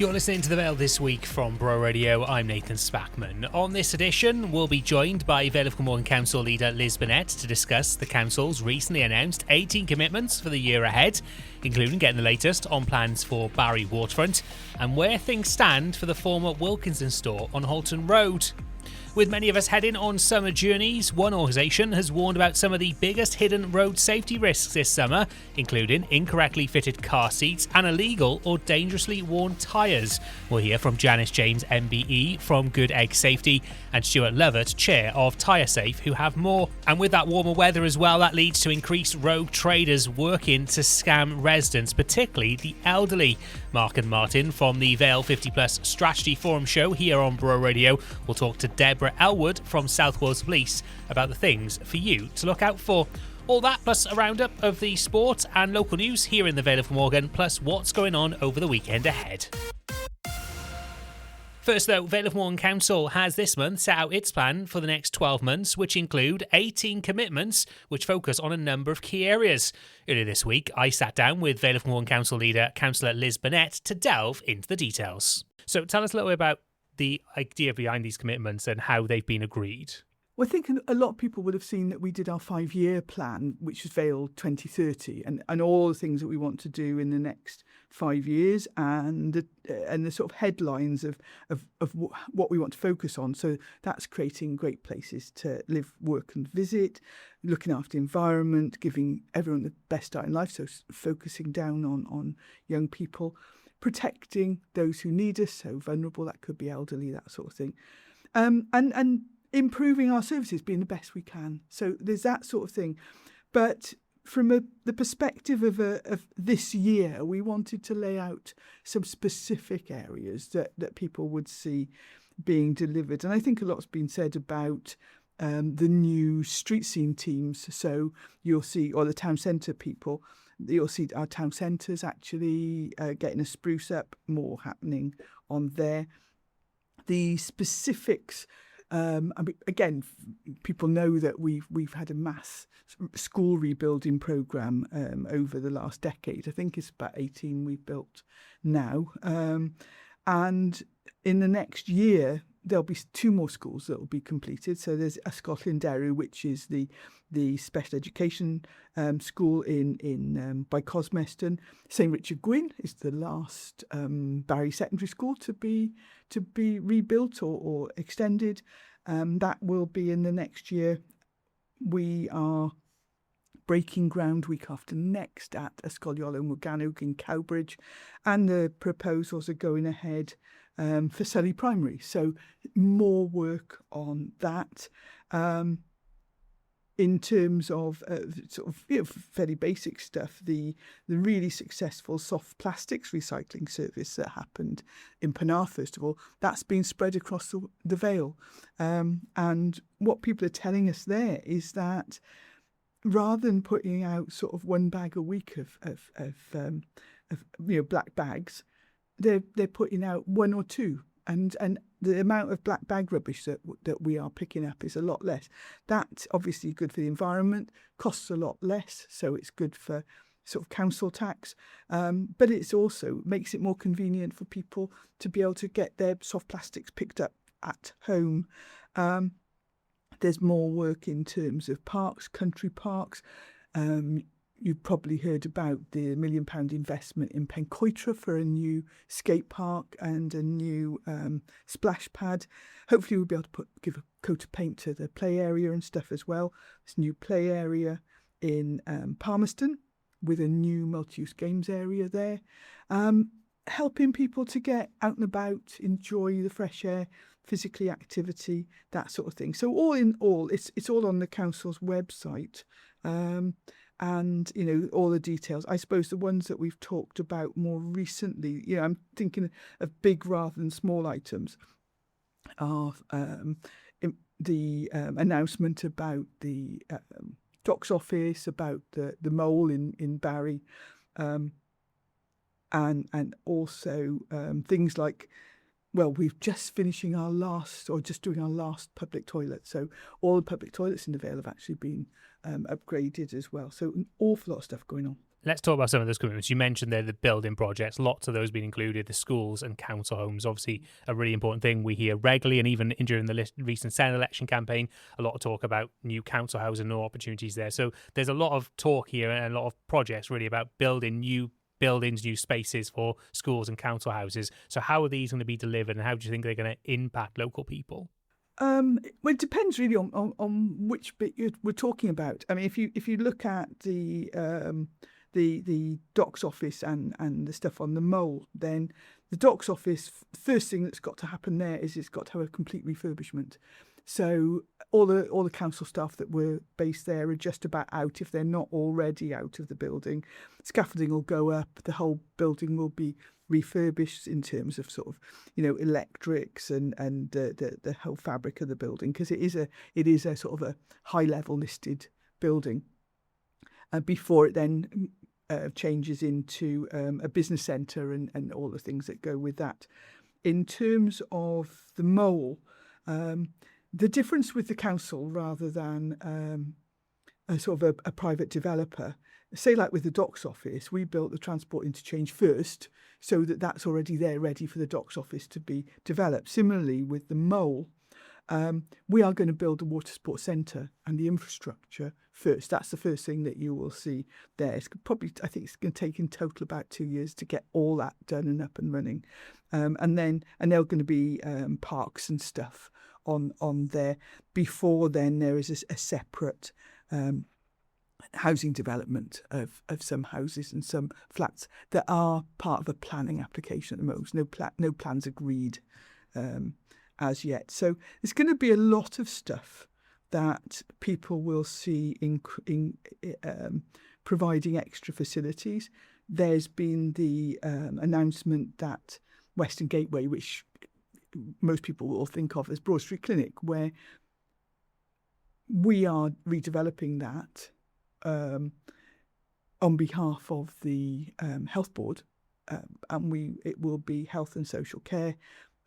You're listening to The Vale This Week from Bro Radio. I'm Nathan Spackman. On this edition, we'll be joined by Vale of Glamorgan Council leader Lis Burnett to discuss the council's recently announced 18 commitments for the year ahead, including getting the latest on plans for Barry Waterfront and where things stand for the former Wilkinsons Store on Holton Road. With many of us heading on summer journeys, one organisation has warned about some of the biggest hidden road safety risks this summer, including incorrectly fitted car seats and illegal or dangerously worn tyres. We'll hear from Janis James MBE from Good Egg Safety and Stuart, Lovatt, chair of TyreSafe, who have more. And with that warmer weather as well, that leads to increased rogue traders working to scam residents, particularly the elderly. Mark and Martin from the Vale 50 Plus Strategy Forum show here on Bro Radio will talk to Debra Elwood from South Wales Police about the things for you to look out for. All that plus a roundup of the sport and local news here in the Vale of Glamorgan, plus what's going on over the weekend ahead. First though, Vale of Glamorgan Council has this month set out its plan for the next 12 months, which include 18 commitments which focus on a number of key areas. Earlier this week, I sat down with Vale of Glamorgan Council leader, Councillor Lis Burnett, to delve into the details. So tell us a little bit about the idea behind these commitments and how they've been agreed. Well, I think a lot of people would have seen that we did our 5-year plan, which was Vale 2030, and all the things that we want to do in the next 5 years, and the sort of headlines of what we want to focus on. So that's creating great places to live, work and visit, looking after the environment, giving everyone the best start in life, so focusing down on young people, protecting those who need us, so vulnerable, that could be elderly, that sort of thing, and improving our services, being the best we can. So there's that sort of thing. But from the perspective of this year, we wanted to lay out some specific areas that people would see being delivered. And I think a lot's been said about the new street scene teams. So you'll see, or the town centre people, you'll see our town centres actually getting a spruce up, more happening on there. The specifics, again, people know that we've had a mass school rebuilding programme over the last decade. I think it's about 18 we've built now. And in the next year, there'll be 2 more schools that will be completed. So there's a Scotland Derry, which is the special education school in by Cosmeston. St Richard Gwyn is the last Barry secondary school to be rebuilt or extended. That will be in the next year. We are breaking ground week after next at Ysgolion Morgannwg in Cowbridge, and the proposals are going ahead for Surrey Primary. So more work on that. In terms of sort of fairly basic stuff, the really successful soft plastics recycling service that happened in Penarth, first of all, that's been spread across the Vale. And what people are telling us there is that rather than putting out sort of 1 bag a week of black bags, they're putting out 1 or 2. And the amount of black bag rubbish that we are picking up is a lot less. That's obviously good for the environment, costs a lot less, so it's good for sort of council tax. But it's also makes it more convenient for people to be able to get their soft plastics picked up at home. There's more work in terms of parks, country parks. You've probably heard about the £1 million investment in Pencoitra for a new skate park and a new splash pad. Hopefully we'll be able to give a coat of paint to the play area and stuff as well. There's a new play area in Palmerston with a new multi-use games area there. Helping people to get out and about, enjoy the fresh air, physically activity, that sort of thing. So all in all, it's all on the council's website. And, all the details. I suppose the ones that we've talked about more recently, I'm thinking of big rather than small items, are the announcement about the doc's office, about the mole in Barry, and also things like, well, we're just finishing just doing our last public toilet. So all the public toilets in the Vale have actually been upgraded as well. So an awful lot of stuff going on. Let's talk about some of those commitments. You mentioned there the building projects, lots of those being included, the schools and council homes, obviously a really important thing we hear regularly, and even during the recent Senate election campaign, a lot of talk about new council housing and new opportunities there. So there's a lot of talk here and a lot of projects really about building new buildings, new spaces for schools and council houses. So how are these going to be delivered, and how do you think they're going to impact local people? Well, it depends really on which bit we're talking about. I mean, if you look at the docks office and the stuff on the mole, then the docks office, first thing that's got to happen there is it's got to have a complete refurbishment. So all the council staff that were based there are just about out, if they're not already out of the building. Scaffolding will go up, the whole building will be refurbished in terms of sort of, electrics and the whole fabric of the building, because it is a sort of a high level listed building. Before it then changes into a business centre and all the things that go with that. In terms of the mole, the difference with the council rather than a sort of a private developer, say like with the docks office, we built the transport interchange first so that that's already there ready for the docks office to be developed. Similarly with the mole, we are going to build a water sports centre and the infrastructure first. That's the first thing that you will see there. It's probably, I think it's going to take in total about 2 years to get all that done and up and running. And there are going to be parks and stuff on there. Before then, there is a separate housing development of some houses and some flats that are part of a planning application at the moment. No plans agreed as yet. So there's going to be a lot of stuff that people will see in providing extra facilities. There's been the announcement that Western Gateway, which most people will think of as Broad Street Clinic, where we are redeveloping that on behalf of the Health Board, and it will be health and social care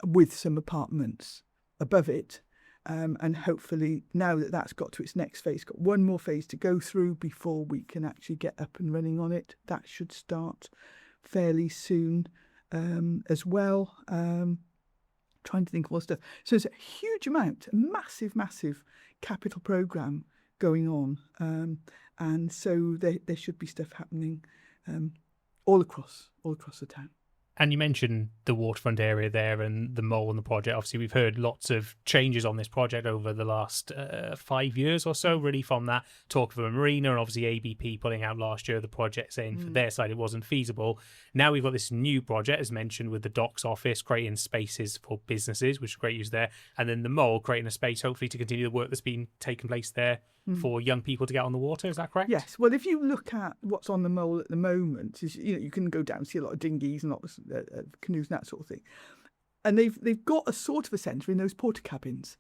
with some apartments above it. And hopefully now that that's got to its next phase, got one more phase to go through before we can actually get up and running on it. That should start fairly soon as well. Trying to think of all stuff. So there's a huge amount, a massive capital programme going on. And so there should be stuff happening all across the town. And you mentioned the waterfront area there and the mole and the project. Obviously, we've heard lots of changes on this project over the last 5 years or so, really, from that talk of a marina and obviously ABP pulling out last year, the project saying for their side it wasn't feasible. Now we've got this new project, as mentioned, with the docks office, creating spaces for businesses, which is great use there. And then the mole, creating a space, hopefully, to continue the work that's been taking place there for young people to get on the water. Is that correct? Yes. Well, if you look at what's on the mole at the moment, you can go down and see a lot of dinghies and lots of canoes and that sort of thing. And they've got a sort of a centre in those porta cabins.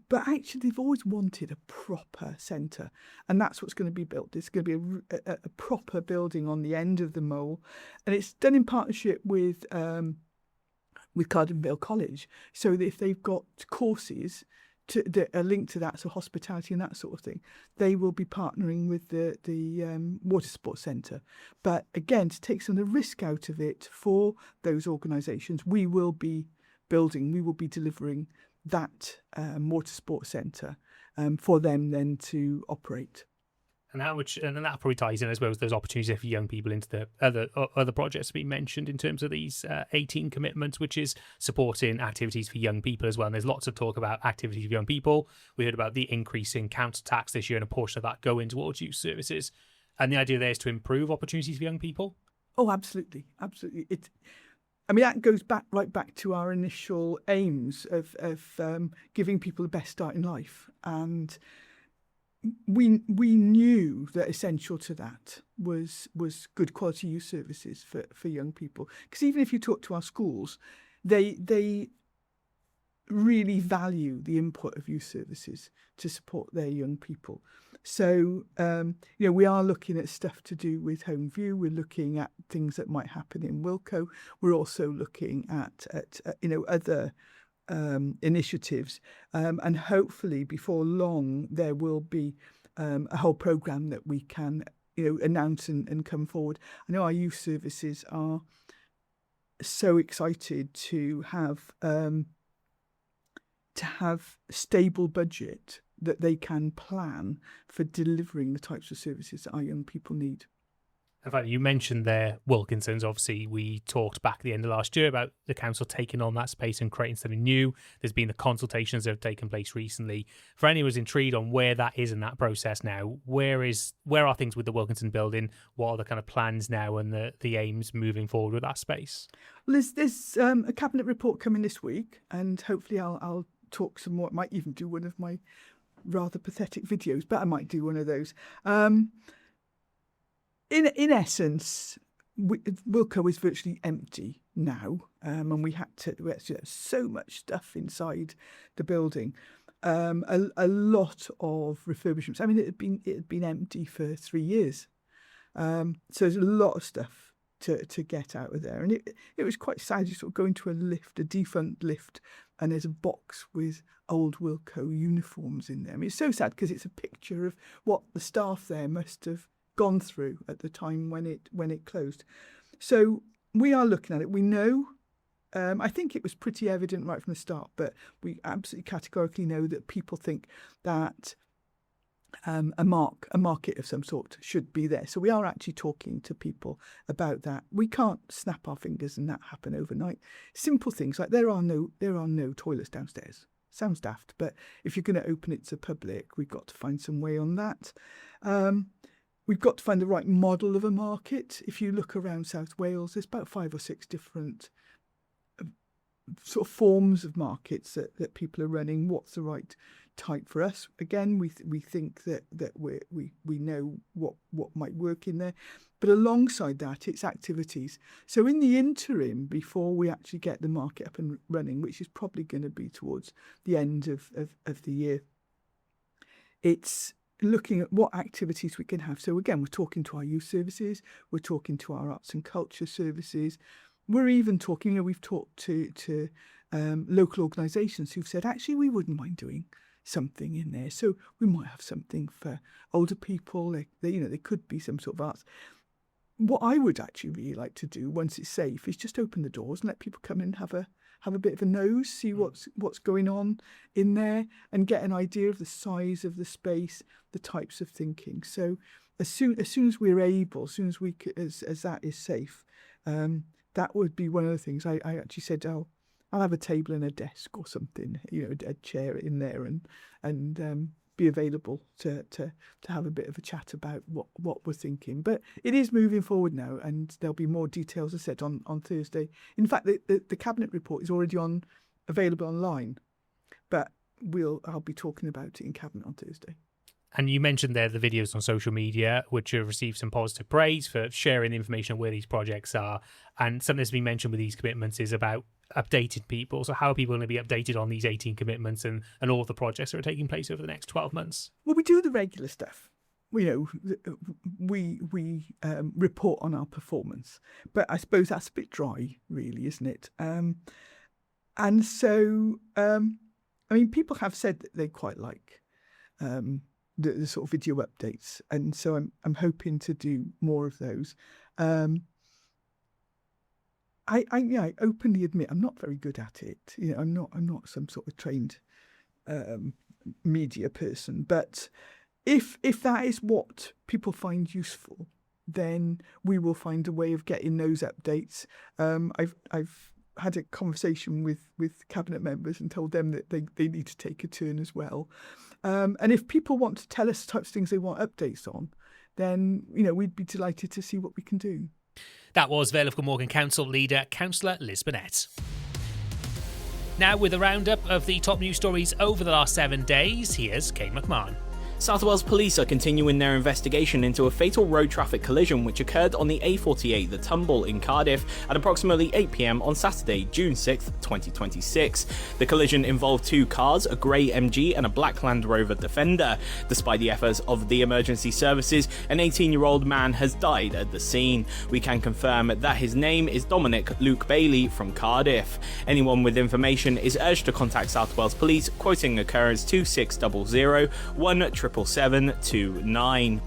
But actually, they've always wanted a proper centre. And that's what's going to be built. It's going to be a proper building on the end of the mole. And it's done in partnership with Cardiff Vale College. So that if they've got courses that are linked to that, so hospitality and that sort of thing, they will be partnering with the water sports centre. But again, to take some of the risk out of it for those organisations, we will be delivering that water sports centre for them then to operate. And that probably ties in as well as those opportunities for young people into the other projects to be mentioned in terms of these 18 commitments, which is supporting activities for young people as well. And there's lots of talk about activities for young people. We heard about the increase in council tax this year and a portion of that going towards youth services. And the idea there is to improve opportunities for young people. Oh, absolutely. Absolutely. That goes right back to our initial aims of giving people the best start in life. And we knew that essential to that was good quality youth services for young people. Because even if you talk to our schools, they really value the input of youth services to support their young people. So, we are looking at stuff to do with Home View. We're looking at things that might happen in Wilco. We're also looking at other initiatives, and hopefully before long there will be a whole programme that we can announce and come forward. I know our youth services are so excited to have a stable budget that they can plan for delivering the types of services that our young people need. In fact, you mentioned there Wilkinsons. Obviously, we talked back at the end of last year about the council taking on that space and creating something new. There's been the consultations that have taken place recently. For anyone who's intrigued on where that is in that process now, where are things with the Wilkinson building? What are the kind of plans now and the aims moving forward with that space? Well, there's a cabinet report coming this week, and hopefully I'll talk some more. I might even do one of my rather pathetic videos, but I might do one of those. In essence, Wilco is virtually empty now, and we had to there's so much stuff inside the building. A lot of refurbishments. I mean, it had been empty for 3 years, so there's a lot of stuff to get out of there, and it was quite sad. You sort of go into a defunct lift, and there's a box with old Wilco uniforms in there. I mean, it's so sad because it's a picture of what the staff there must have gone through at the time when it closed. So we are looking at it. We know, I think it was pretty evident right from the start, but we absolutely categorically know that people think that a market of some sort should be there. So we are actually talking to people about that. We can't snap our fingers and that happen overnight. Simple things like there are no toilets downstairs. Sounds daft, but if you're going to open it to public, we've got to find some way on that. We've got to find the right model of a market. If you look around South Wales, there's about 5 or 6 different sort of forms of markets that people are running. What's the right type for us? Again, we think that we know what might work in there. But alongside that, it's activities. So in the interim, before we actually get the market up and running, which is probably going to be towards the end of the year, it's looking at what activities we can have. So again, we're talking to our youth services, we're talking to our arts and culture services, we're even talking, we've talked to local organisations who've said, actually, we wouldn't mind doing something in there. So we might have something for older people, there could be some sort of arts. What I would actually really like to do once it's safe is just open the doors and let people come in and have a bit of a nose, see what's going on in there, and get an idea of the size of the space, the types of thinking. So as soon as we're able, as soon as as that is safe, that would be one of the things. I actually said, I'll have a table and a desk or something, a chair in there, and be available to have a bit of a chat about what we're thinking. But it is moving forward now, and there'll be more details, as I said, on Thursday. In fact, the cabinet report is already available online, but I'll be talking about it in cabinet on Thursday. And you mentioned there the videos on social media, which have received some positive praise for sharing the information on where these projects are. And something that's been mentioned with these commitments is about updating people. So how are people going to be updated on these 18 commitments and all of the projects that are taking place over the next 12 months? Well, we do the regular stuff. We report on our performance. But I suppose that's a bit dry, really, isn't it? And so, people have said that they quite like the sort of video updates, and so I'm hoping to do more of those. I openly admit I'm not very good at it. I'm not some sort of trained media person, but if that is what people find useful, then we will find a way of getting those updates. I've had a conversation with cabinet members and told them that they need to take a turn as well. And if people want to tell us the types of things they want updates on, then we'd be delighted to see what we can do. That was Vale of Glamorgan Council leader, Councillor Lis Burnett. Now, with a roundup of the top news stories over the last 7 days, here's Kate McMahon. South Wales Police are continuing their investigation into a fatal road traffic collision which occurred on the A48, the Tumble in Cardiff, at approximately 8 p.m. on Saturday, June 6, 2026. The collision involved 2 cars, a grey MG and a black Land Rover Defender. Despite the efforts of the emergency services, an 18-year-old man has died at the scene. We can confirm that his name is Dominic Luke Bailey from Cardiff. Anyone with information is urged to contact South Wales Police, quoting occurrence 2600 1 77729.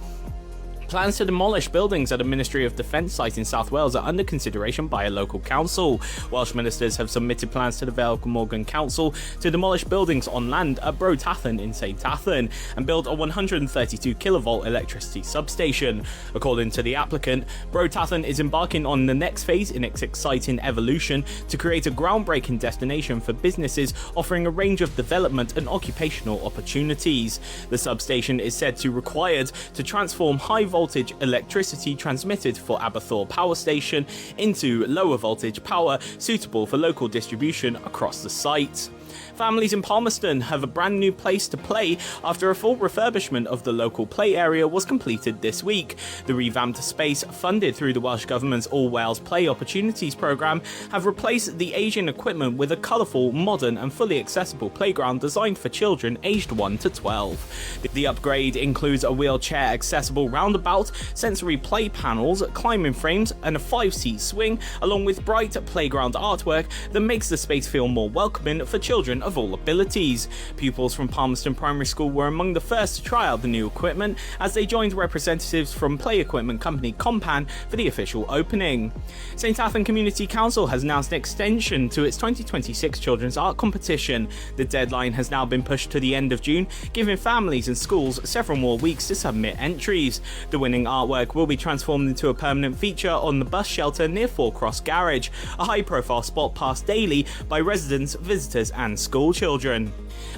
Plans to demolish buildings at a Ministry of Defence site in South Wales are under consideration by a local council. Welsh ministers have submitted plans to the Vale of Glamorgan Council to demolish buildings on land at Bro Tathan in St Athan and build a 132 kilovolt electricity substation. According to the applicant, Bro Tathan is embarking on the next phase in its exciting evolution to create a groundbreaking destination for businesses offering a range of development and occupational opportunities. The substation is said to be required to transform high voltage electricity transmitted for Aberthaw Power Station into lower voltage power suitable for local distribution across the site. Families in Palmerston have a brand new place to play after a full refurbishment of the local play area was completed this week. The revamped space, funded through the Welsh Government's All Wales Play Opportunities programme, have replaced the Asian equipment with a colourful, modern and fully accessible playground designed for children aged 1 to 12. The upgrade includes a wheelchair accessible roundabout, sensory play panels, climbing frames and a 5-seat swing, along with bright playground artwork that makes the space feel more welcoming for children of all abilities. Pupils from Palmerston Primary School were among the first to try out the new equipment as they joined representatives from play equipment company Compan for the official opening. St Athan Community Council has announced an extension to its 2026 Children's Art Competition. The deadline has now been pushed to the end of June, giving families and schools several more weeks to submit entries. The winning artwork will be transformed into a permanent feature on the bus shelter near Four Cross Garage, a high-profile spot passed daily by residents, visitors and school children.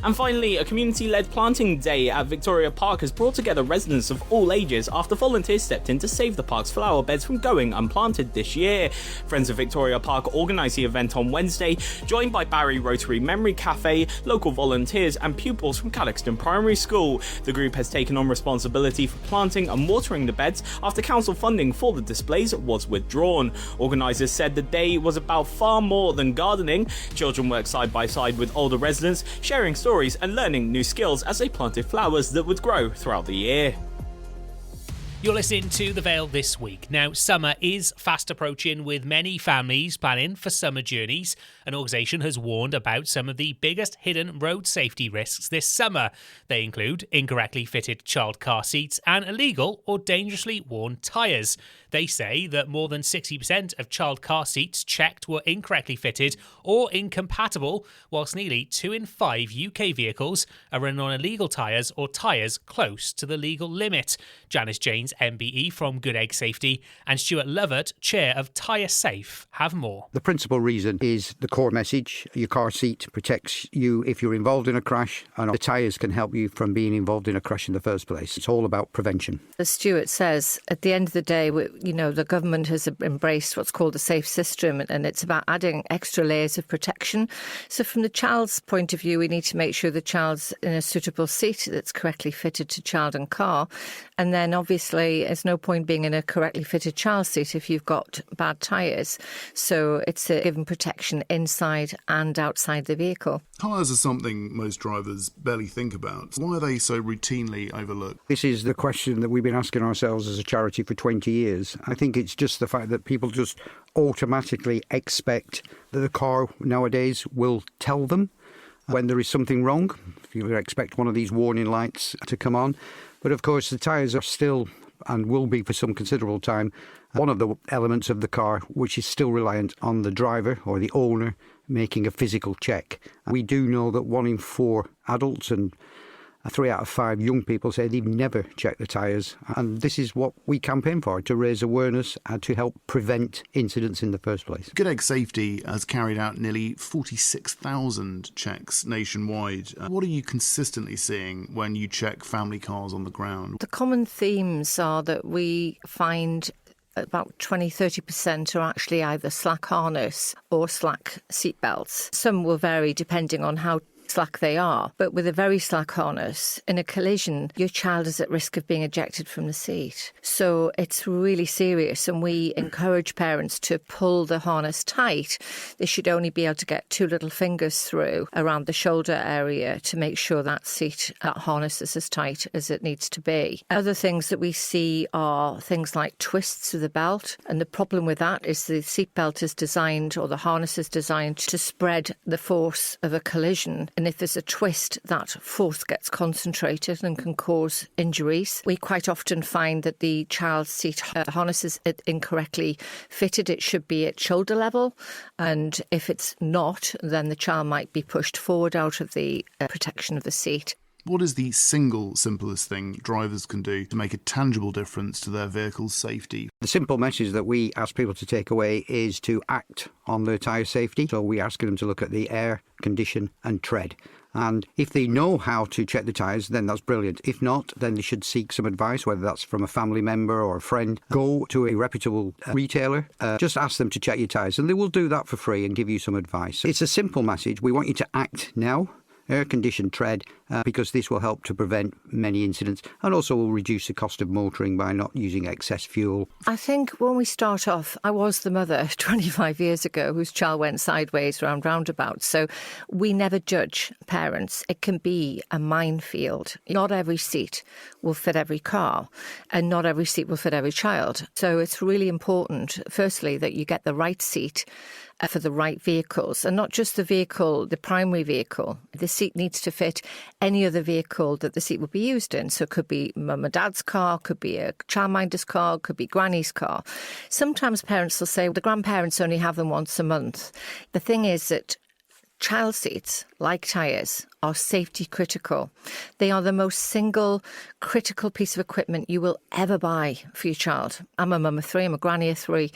And finally, a community-led planting day at Victoria Park has brought together residents of all ages after volunteers stepped in to save the park's flower beds from going unplanted this year. Friends of Victoria Park organised the event on Wednesday, joined by Barry Rotary Memory Cafe, local volunteers and pupils from Cadoxton Primary School. The group has taken on responsibility for planting and watering the beds after council funding for the displays was withdrawn. Organisers said the day was about far more than gardening. Children worked side by side with older residents, sharing stories and learning new skills as they planted flowers that would grow throughout the year. You're listening to The Vale This Week. Now, summer is fast approaching with many families planning for summer journeys. An organisation has warned about some of the biggest hidden road safety risks this summer. They include incorrectly fitted child car seats and illegal or dangerously worn tyres. They say that more than 60% of child car seats checked were incorrectly fitted or incompatible, whilst nearly 2 in 5 UK vehicles are running on illegal tyres or tyres close to the legal limit. Janis James MBE from Good Egg Safety and Stuart Lovatt, chair of TyreSafe, have more. The principal reason is the core message. Your car seat protects you if you're involved in a crash, and the tyres can help you from being involved in a crash in the first place. It's all about prevention. As Stuart says, at the end of the day, the government has embraced what's called the safe system, and it's about adding extra layers of protection. So from the child's point of view, we need to make sure the child's in a suitable seat that's correctly fitted to child and car. And then obviously there's no point being in a correctly fitted child seat if you've got bad tyres. So it's given protection inside and outside the vehicle. Tyres are something most drivers barely think about. Why are they so routinely overlooked? This is the question that we've been asking ourselves as a charity for 20 years. I think it's just the fact that people just automatically expect that the car nowadays will tell them when there is something wrong. You expect one of these warning lights to come on. But of course, the tyres are still, and will be for some considerable time, one of the elements of the car which is still reliant on the driver or the owner making a physical check. We do know that 1 in 4 adults and 3 out of 5 young people say they've never checked the tyres, and this is what we campaign for, to raise awareness and to help prevent incidents in the first place. Good Egg Safety has carried out nearly 46,000 checks nationwide. What are you consistently seeing when you check family cars on the ground? The common themes are that we find about 20-30% are actually either slack harness or slack seatbelts. Some will vary depending on how slack they are, but with a very slack harness, in a collision, your child is at risk of being ejected from the seat. So it's really serious, and we encourage parents to pull the harness tight. They should only be able to get 2 little fingers through around the shoulder area to make sure that harness is as tight as it needs to be. Other things that we see are things like twists of the belt, and the problem with that is the seatbelt is designed, or the harness is designed, to spread the force of a collision And if there's a twist, that force gets concentrated and can cause injuries. We quite often find that the child's seat harness is incorrectly fitted. It should be at shoulder level. And if it's not, then the child might be pushed forward out of the protection of the seat. What is the single simplest thing drivers can do to make a tangible difference to their vehicle's safety? The simple message that we ask people to take away is to act on their tyre safety. So we ask them to look at the air, condition and tread. And if they know how to check the tyres, then that's brilliant. If not, then they should seek some advice, whether that's from a family member or a friend. Go to a reputable retailer. Just ask them to check your tyres, and they will do that for free and give you some advice. It's a simple message. We want you to act now. Air conditioned tread, because this will help to prevent many incidents and also will reduce the cost of motoring by not using excess fuel. I think when we start off, I was the mother 25 years ago whose child went sideways around roundabouts. So we never judge parents. It can be a minefield. Not every seat will fit every car and not every seat will fit every child. So it's really important, firstly, that you get the right seat for the right vehicles, and not just the vehicle, the primary vehicle. The seat needs to fit any other vehicle that the seat will be used in. So it could be mum and dad's car, could be a childminder's car, could be granny's car. Sometimes parents will say, well, the grandparents only have them once a month. The thing is that child seats, like tyres, are safety critical. They are the most single critical piece of equipment you will ever buy for your child. I'm a mum of 3, I'm a granny of 3.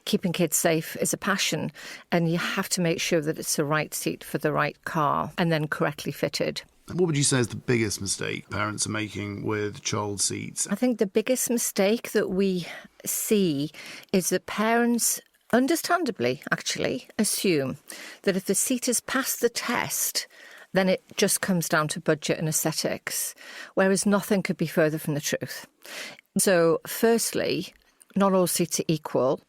Keeping kids safe is a passion, and you have to make sure that it's the right seat for the right car and then correctly fitted. What would you say is the biggest mistake parents are making with child seats? I think the biggest mistake that we see is that parents understandably, actually, assume that if the seat has passed the test, then it just comes down to budget and aesthetics, whereas nothing could be further from the truth. So, firstly, not all seats are equal.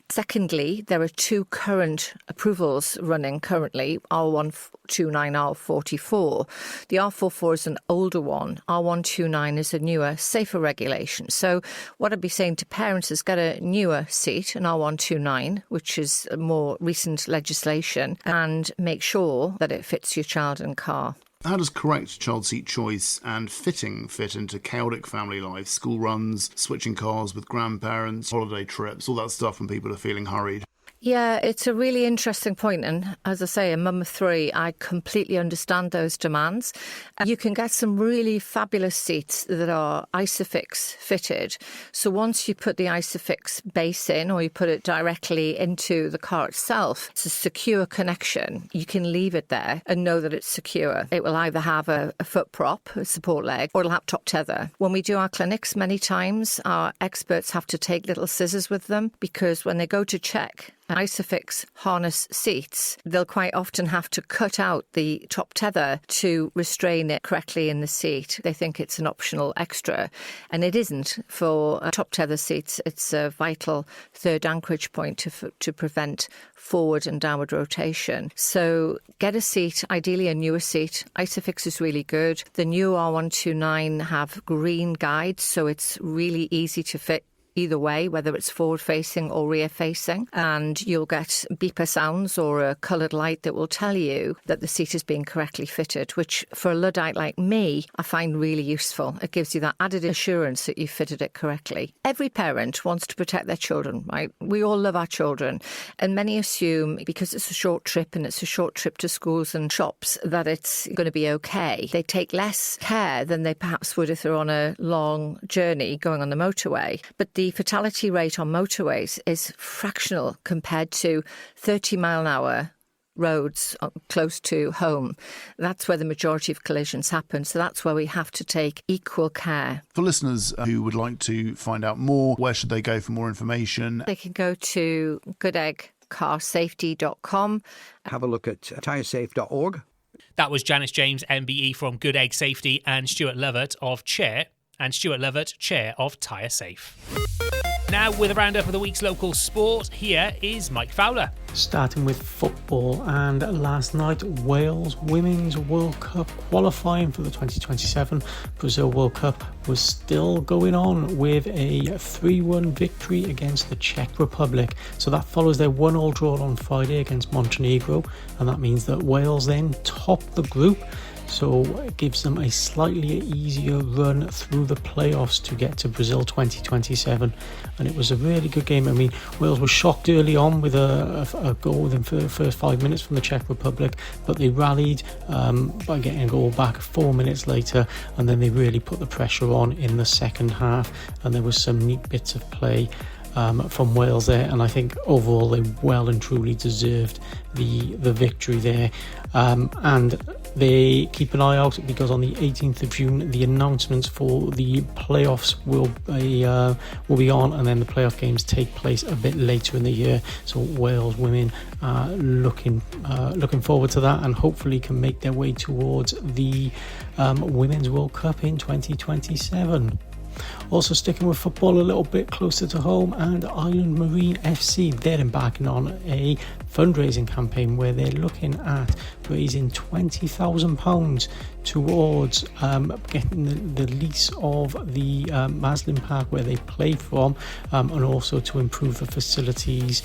Secondly, there are 2 current approvals running currently, R129, R44. The R44 is an older one. R129 is a newer, safer regulation. So what I'd be saying to parents is get a newer seat, an R129, which is a more recent legislation, and make sure that it fits your child and car. How does correct child seat choice and fitting fit into chaotic family life, school runs, switching cars with grandparents, holiday trips, all that stuff when people are feeling hurried? Yeah, it's a really interesting point. And as I say, a mum of 3, I completely understand those demands. You can get some really fabulous seats that are Isofix fitted. So once you put the Isofix base in or you put it directly into the car itself, it's a secure connection. You can leave it there and know that it's secure. It will either have a foot prop, a support leg, or it'll have top tether. When we do our clinics, many times our experts have to take little scissors with them because when they go to check Isofix harness seats, they'll quite often have to cut out the top tether to restrain it correctly in the seat. They think it's an optional extra, and it isn't. For top tether seats, it's a vital third anchorage point to prevent forward and downward rotation. So get a seat, ideally a newer seat. Isofix is really good. The new R129 have green guides, so it's really easy to fit either way, whether it's forward-facing or rear-facing, and you'll get beeper sounds or a coloured light that will tell you that the seat is being correctly fitted, which for a Luddite like me, I find really useful. It gives you that added assurance that you fitted it correctly. Every parent wants to protect their children, right? We all love our children, and many assume because it's a short trip and it's a short trip to schools and shops that it's going to be okay. They take less care than they perhaps would if they're on a long journey going on the motorway. But the fatality rate on motorways is fractional compared to 30-mile-an-hour roads close to home. That's where the majority of collisions happen. So that's where we have to take equal care. For listeners who would like to find out more, where should they go for more information? They can go to goodeggcarsafety.com. Have a look at tyresafe.org. That was Janis James MBE from Good Egg Safety and Stuart Lovatt of Chair, and Stuart Lovatt, Chair of TyreSafe. Now, with a roundup of the week's local sport, here is Mike Fowler. Starting with football, and last night Wales Women's World Cup qualifying for the 2027 Brazil World Cup was still going on with a 3-1 victory against the Czech Republic. So that follows their 1-1 draw on Friday against Montenegro, and that means that Wales then top the group. So it gives them a slightly easier run through the playoffs to get to Brazil 2027. And it was a really good game. I mean, Wales was shocked early on with a goal within the first 5 minutes from the Czech Republic, but they rallied by getting a goal back 4 minutes later, and then they really put the pressure on in the second half, and there was some neat bits of play from Wales there, and I think overall they well and truly deserved the victory there. And they keep an eye out, because on the 18th of June the announcements for the playoffs will be on, and then the playoff games take place a bit later in the year. So Wales women are looking forward to that, and hopefully can make their way towards the Women's World Cup in 2027. Also sticking with football a little bit closer to home, and Island Marine FC, they're embarking on a fundraising campaign where they're looking at raising £20,000 towards getting the lease of the Maslin Park where they play from, and also to improve the facilities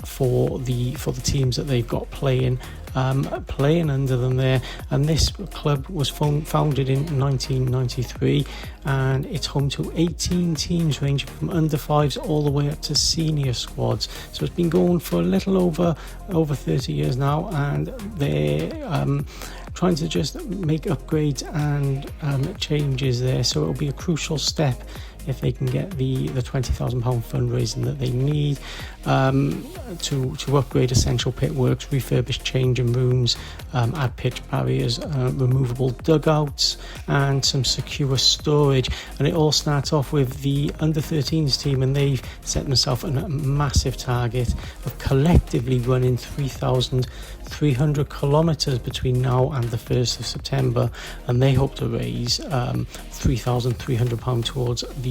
for the teams that they've got playing under them there. And this club was founded in 1993, and it's home to 18 teams ranging from under 5s all the way up to senior squads. So it's been going for a little over 30 years now, and they're trying to just make upgrades and changes there. So it'll be a crucial step if they can get the £20,000 fundraising that they need to upgrade essential pit works, refurbish changing rooms, add pitch barriers, removable dugouts, and some secure storage. And it all starts off with the under-13s team, and they've set themselves a massive target of collectively running 3,300 kilometres between now and the 1st of September, and they hope to raise £3,300 towards the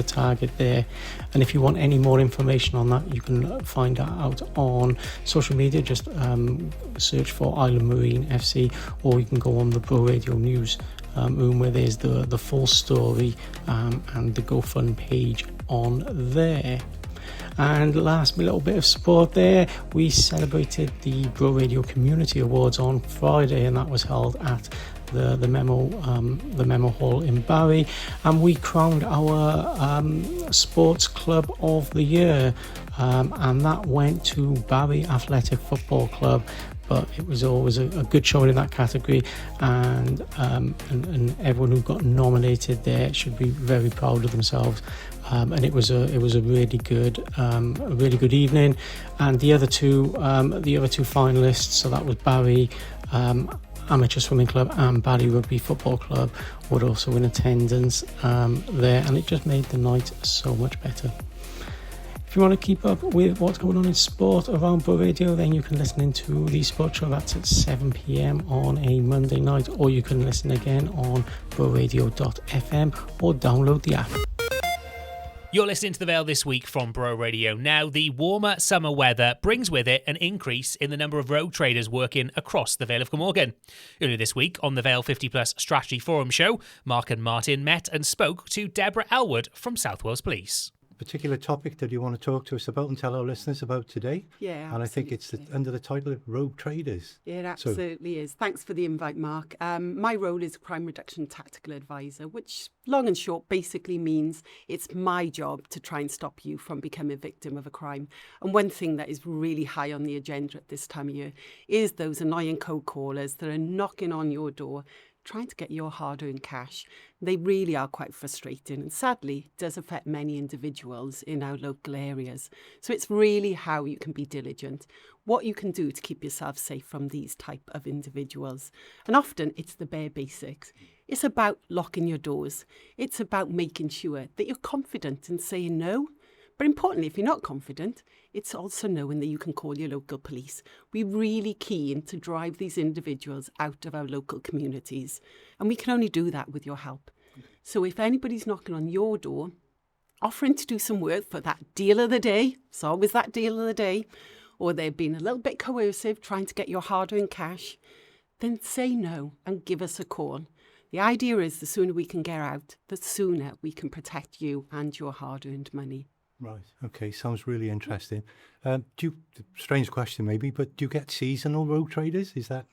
target there. And if you want any more information on that, you can find that out on social media. Just search for Island Marine FC, or you can go on the Bro Radio News room where there's the full story and the GoFund page on there. And last little bit of sport there, we celebrated the Bro Radio Community Awards on Friday, and that was held at the Memo Hall in Barry, and we crowned our Sports Club of the Year, and that went to Barry Athletic Football Club. But it was always a good showing in that category, and everyone who got nominated there should be very proud of themselves. And it was a really good evening. And the other two finalists, so that was Barry Amateur Swimming Club and Barry Rugby Football Club, were also in attendance there, and it just made the night so much better. If you want to keep up with what's going on in sport around Bro Radio, then you can listen into the Sport Show. That's at 7 p.m. on a Monday night, or you can listen again on broradio.fm or download the app. You're listening to The Vale This Week from Bro Radio. Now, the warmer summer weather brings with it an increase in the number of road traders working across the Vale of Glamorgan. Earlier this week on the Vale 50 Plus Strategy Forum show, Mark and Martin met and spoke to Debra Elwood from South Wales Police. Particular topic that you want to talk to us about and tell our listeners about today? Yeah, absolutely. And I think it's under the title of Road Traders. Yeah, it absolutely is. Thanks for the invite, Mark. My role is Crime Reduction Tactical Advisor, which long and short basically means it's my job to try and stop you from becoming a victim of a crime. And one thing that is really high on the agenda at this time of year is those annoying cold callers that are knocking on your door trying to get your hard-earned cash. They really are quite frustrating, and sadly does affect many individuals in our local areas. So it's really how you can be diligent, what you can do to keep yourself safe from these type of individuals. And often it's the bare basics. It's about locking your doors. It's about making sure that you're confident in saying no. But importantly, if you're not confident, it's also knowing that you can call your local police. We're really keen to drive these individuals out of our local communities, and we can only do that with your help. So if anybody's knocking on your door offering to do some work for that deal of the day. It's always that deal of the day. Or they've been a little bit coercive, trying to get your hard-earned cash, then say no and give us a call. The idea is the sooner we can get out, the sooner we can protect you and your hard-earned money. Right. Okay. Sounds really interesting. Strange question maybe, but do you get seasonal road traders? Is that?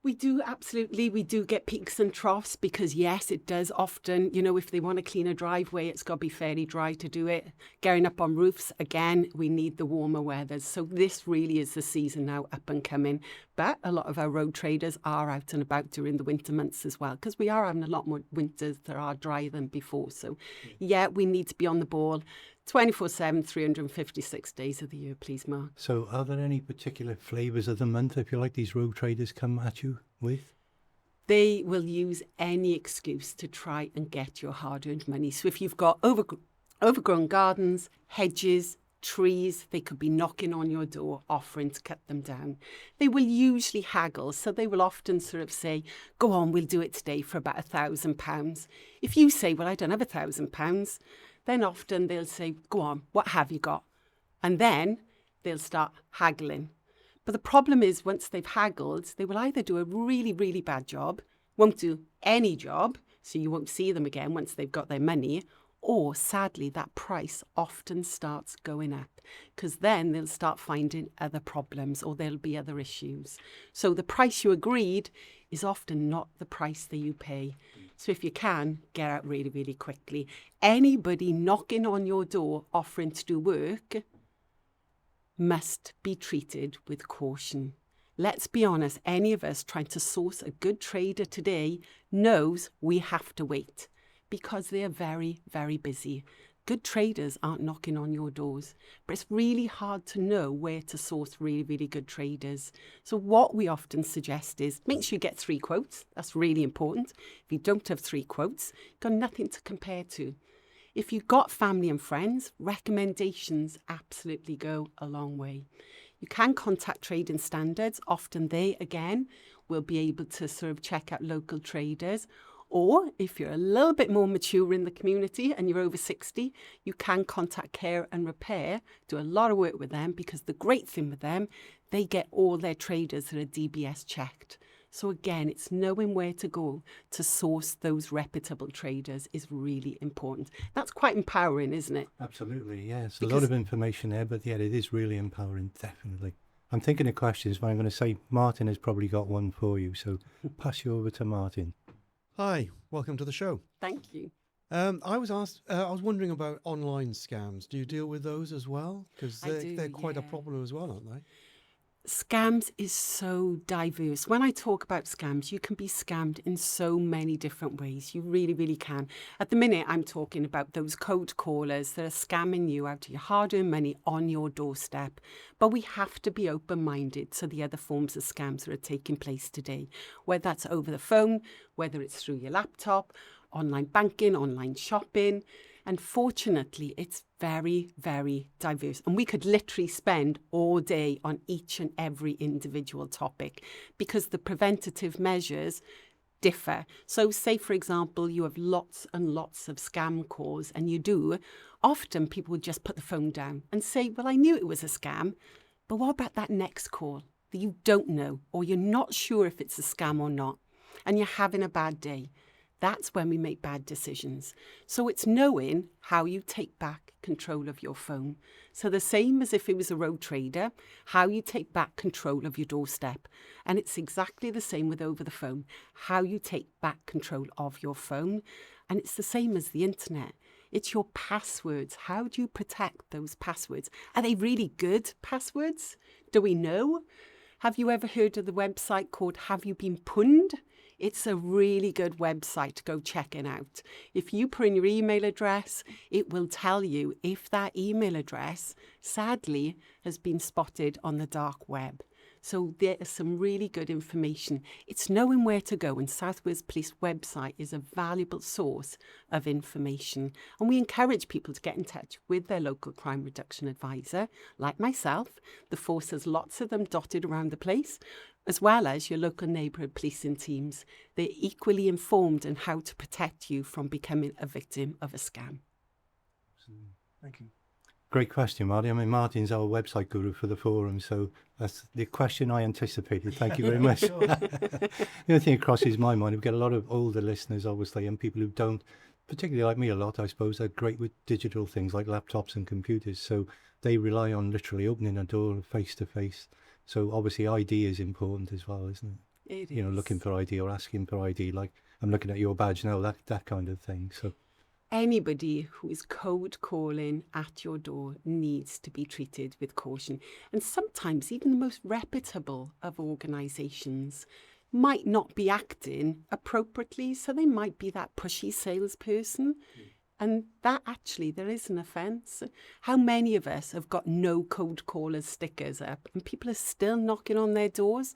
We do, absolutely. We do get peaks and troughs because, yes, it does often, if they want to clean a driveway, it's got to be fairly dry to do it. Going up on roofs, again, we need the warmer weather. So this really is the season now up and coming. But a lot of our road traders are out and about during the winter months as well, because we are having a lot more winters that are dry than before. So, yeah, we need to be on the ball 24/7, 356 days of the year, please, Mark. So are there any particular flavours of the month, if you like, these road traders come at you with? They will use any excuse to try and get your hard-earned money. So if you've got overgrown gardens, hedges, trees, they could be knocking on your door, offering to cut them down. They will usually haggle, so they will often sort of say, go on, we'll do it today for about £1,000. If you say, well, I don't have £1,000, then often they'll say, go on, what have you got? And then they'll start haggling. But the problem is once they've haggled, they will either do a really, really bad job, won't do any job, so you won't see them again once they've got their money, or sadly that price often starts going up because then they'll start finding other problems or there'll be other issues. So the price you agreed is often not the price that you pay. So if you can, get out really, really quickly. Anybody knocking on your door offering to do work must be treated with caution. Let's be honest, any of us trying to source a good trader today knows we have to wait because they are very, very busy. Good traders aren't knocking on your doors, but it's really hard to know where to source really, really good traders. So what we often suggest is make sure you get 3 quotes. That's really important. If you don't have 3 quotes, you've got nothing to compare to. If you've got family and friends, recommendations absolutely go a long way. You can contact Trading Standards. Often they, again, will be able to sort of check out local traders. Or if you're a little bit more mature in the community and you're over 60, you can contact Care and Repair, do a lot of work with them because the great thing with them, they get all their traders that are DBS checked. So again, it's knowing where to go to source those reputable traders is really important. That's quite empowering, isn't it? Absolutely, yes. A lot of information there, but yeah, it is really empowering, definitely. I'm thinking of questions, but I'm going to say Martin has probably got one for you, so pass you over to Martin. Hi, welcome to the show. Thank you. I was wondering about online scams. Do you deal with those as well? Because they're quite a problem as well, aren't they? Scams is so diverse. When I talk about scams, you can be scammed in so many different ways. You really, really can. At the minute, I'm talking about those cold callers that are scamming you out of your hard-earned money on your doorstep. But we have to be open-minded to the other forms of scams that are taking place today, whether that's over the phone, whether it's through your laptop, online banking, online shopping. And fortunately, it's very, very diverse. And we could literally spend all day on each and every individual topic because the preventative measures differ. So say, for example, you have lots and lots of scam calls and you do. Often people would just put the phone down and say, well, I knew it was a scam. But what about that next call that you don't know or you're not sure if it's a scam or not and you're having a bad day? That's when we make bad decisions. So it's knowing how you take back control of your phone. So the same as if it was a road trader, how you take back control of your doorstep. And it's exactly the same with over the phone, how you take back control of your phone. And it's the same as the internet. It's your passwords. How do you protect those passwords? Are they really good passwords? Do we know? Have you ever heard of the website called Have You Been Punned? It's a really good website to go checking out. If you put in your email address, it will tell you if that email address, sadly, has been spotted on the dark web. So there is some really good information. It's knowing where to go, and South Wales Police website is a valuable source of information. And we encourage people to get in touch with their local crime reduction advisor, like myself. The force has lots of them dotted around the place, as well as your local neighbourhood policing teams. They're equally informed on how to protect you from becoming a victim of a scam. Absolutely. Thank you. Great question, Martin. I mean, Martin's our website guru for the forum, so that's the question I anticipated. Thank you very much. The only thing that crosses my mind, we've got a lot of older listeners, obviously, and people who don't, particularly like me a lot, I suppose, are great with digital things like laptops and computers, so they rely on literally opening a door face-to-face. So obviously ID is important as well, isn't it? It is. You know, looking for ID or asking for ID, like I'm looking at your badge now, that kind of thing. So anybody who is cold calling at your door needs to be treated with caution. And sometimes even the most reputable of organisations might not be acting appropriately. So they might be that pushy salesperson. And that actually, there is an offence. How many of us have got no cold callers stickers up and people are still knocking on their doors?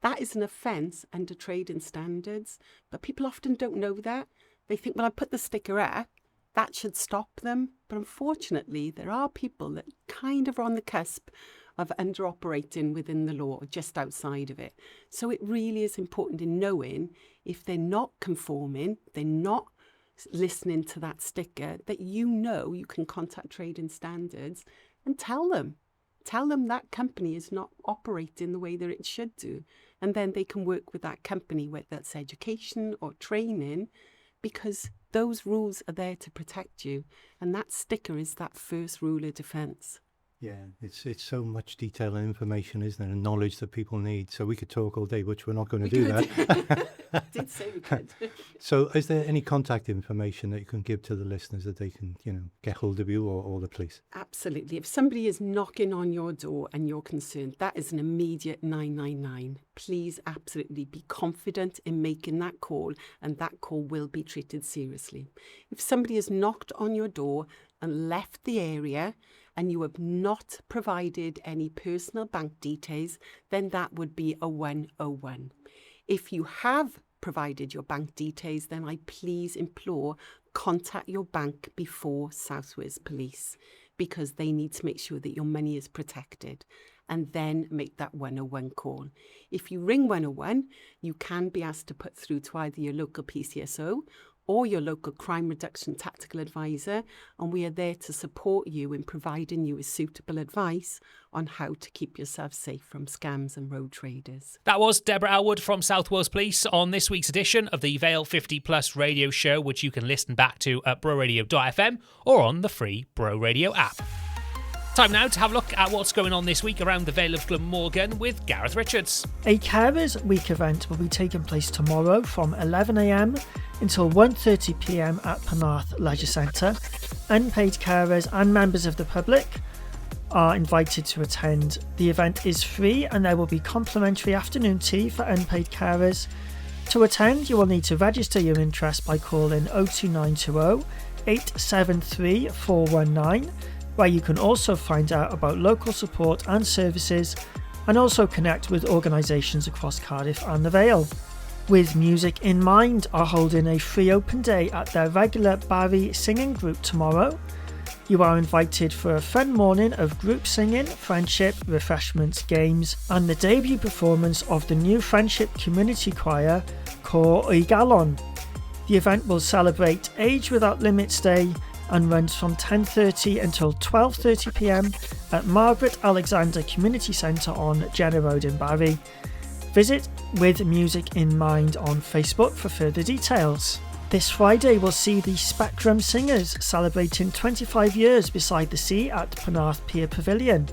That is an offence under trading standards. But people often don't know that. They think, well, I put the sticker up, that should stop them. But unfortunately, there are people that kind of are on the cusp of under-operating within the law, or just outside of it. So it really is important in knowing if they're not conforming, they're not listening to that sticker, that you know you can contact trading standards and tell them that company is not operating the way that it should do. And then they can work with that company, whether that's education or training, because those rules are there to protect you. And that sticker is that first rule of defence. yeah, it's so much detail and information, isn't it, and knowledge that people need. So we could talk all day, but we're not going to do that. I did say we could. So is there any contact information that you can give to the listeners that they can, get hold of you or the police? Absolutely. If somebody is knocking on your door and you're concerned, that is an immediate 999. Please absolutely be confident in making that call, and that call will be treated seriously. If somebody has knocked on your door and left the area and you have not provided any personal bank details, then that would be a 101. If you have provided your bank details, then I please implore contact your bank before South Wales Police, because they need to make sure that your money is protected, and then make that 101 call. If you ring 101, you can be asked to put through to either your local PCSO or your local crime reduction tactical advisor, and we are there to support you in providing you with suitable advice on how to keep yourself safe from scams and road traders. That was Debra Elwood from South Wales Police on this week's edition of the Vale 50 Plus radio show, which you can listen back to at broradio.fm or on the free Bro Radio app. Time now to have a look at what's going on this week around the Vale of Glamorgan with Gareth Richards. A Carers Week event will be taking place tomorrow from 11 a.m. until 1:30 p.m. at Penarth Leisure Centre. Unpaid carers and members of the public are invited to attend. The event is free and there will be complimentary afternoon tea for unpaid carers. To attend, you will need to register your interest by calling 02920 873 419, where you can also find out about local support and services, and also connect with organisations across Cardiff and the Vale. With Music in Mind are holding a free open day at their regular Barry singing group tomorrow. You are invited for a fun morning of group singing, friendship, refreshments, games, and the debut performance of the new Friendship Community Choir, Cor O'i Galon. The event will celebrate Age Without Limits Day and runs from 10:30 until 12:30 p.m. at Margaret Alexander Community Centre on Jenner Road in Barry. Visit With Music in Mind on Facebook for further details. This Friday will see the Spectrum Singers celebrating 25 years beside the sea at Penarth Pier Pavilion.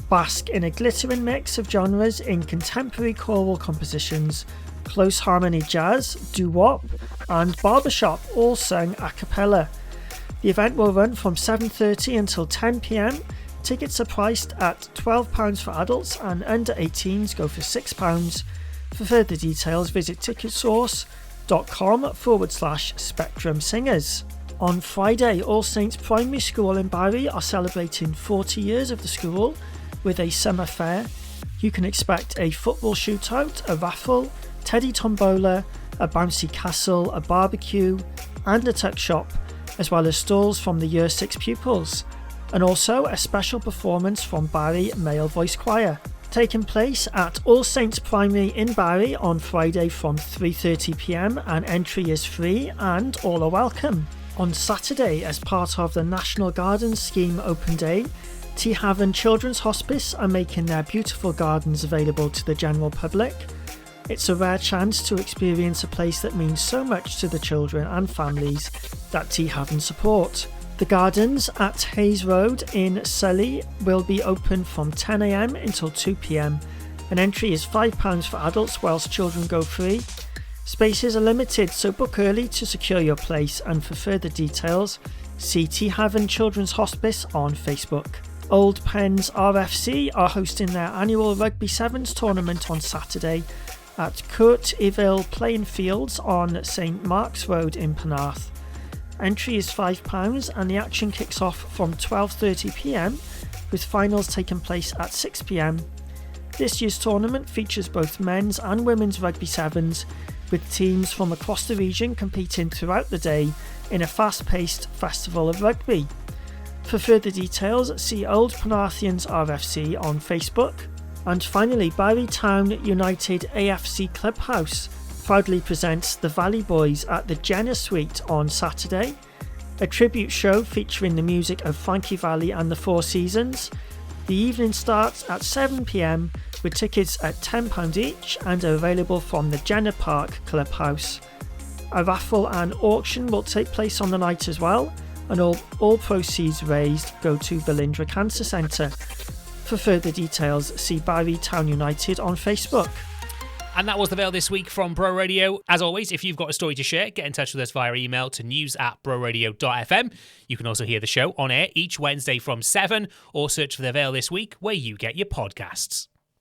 Bask in a glittering mix of genres in contemporary choral compositions, close harmony jazz, doo-wop and barbershop, all sung a cappella. The event will run from 7:30 until 10 p.m. Tickets are priced at £12 for adults and under 18s go for £6. For further details, visit ticketsource.com/Spectrum Singers. On Friday, All Saints Primary School in Barry are celebrating 40 years of the school with a summer fair. You can expect a football shootout, a raffle, teddy tombola, a bouncy castle, a barbecue and a tuck shop, as well as stalls from the Year 6 pupils, and also a special performance from Barry Male Voice Choir, taking place at All Saints Primary in Barry on Friday from 3:30 p.m. and entry is free and all are welcome. On Saturday, as part of the National Gardens Scheme Open Day, T Haven Children's Hospice are making their beautiful gardens available to the general public. It's a rare chance to experience a place that means so much to the children and families that T Haven support. The gardens at Hayes Road in Sully will be open from 10 a.m. until 2 p.m. An entry is £5 for adults whilst children go free. Spaces are limited, so book early to secure your place, and for further details, see T Haven Children's Hospice on Facebook. Old Pens RFC are hosting their annual Rugby Sevens tournament on Saturday at Court Eville Playing Fields on St Mark's Road in Penarth. Entry is £5 and the action kicks off from 12:30 p.m, with finals taking place at 6 p.m. This year's tournament features both men's and women's rugby sevens, with teams from across the region competing throughout the day in a fast-paced festival of rugby. For further details, see Old Penarthians RFC on Facebook. And finally, Barry Town United AFC Clubhouse proudly presents the Valley Boys at the Jenner Suite on Saturday, a tribute show featuring the music of Frankie Valli and the Four Seasons. The evening starts at 7 p.m, with tickets at £10 each and are available from the Jenner Park Clubhouse. A raffle and auction will take place on the night as well, and all proceeds raised go to Velindre Cancer Centre. For further details, see Barry Town United on Facebook. And that was the Vale this week from Bro Radio. As always, if you've got a story to share, get in touch with us via email to news@broradio.fm. You can also hear the show on air each Wednesday from 7, or search for the Vale this week where you get your podcasts.